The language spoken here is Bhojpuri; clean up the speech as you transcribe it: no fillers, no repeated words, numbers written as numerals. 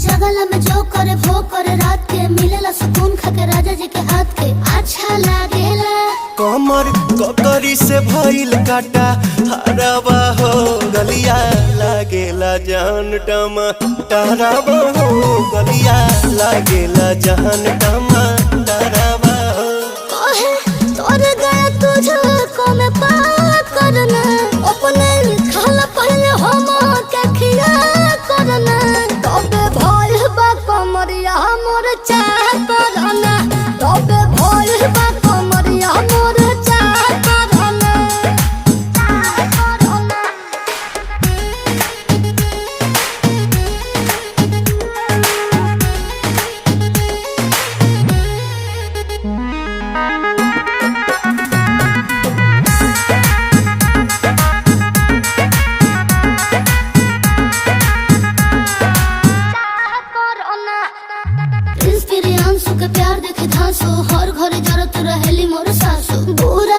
जगला में जो करे वो करे रात के मिलेला सुकून खाके राजा जी के हाथ के अच्छा लागेला। कमर ककरी से भइल काटा हराबा हो गलिया लागेला जान टमा डराबा हो गलिया लागेला जान टमा डराबा हो। कहे तोर गया तुझको मैं पा करना अपने खाला पहले हम के खिया करना तबे भइल बा कमरिया मोर चाह करना तबे भइल बा कमरिया मोर चाह करना चाह करना। प्रिंस प्रियांशु के प्यार देखे धांसो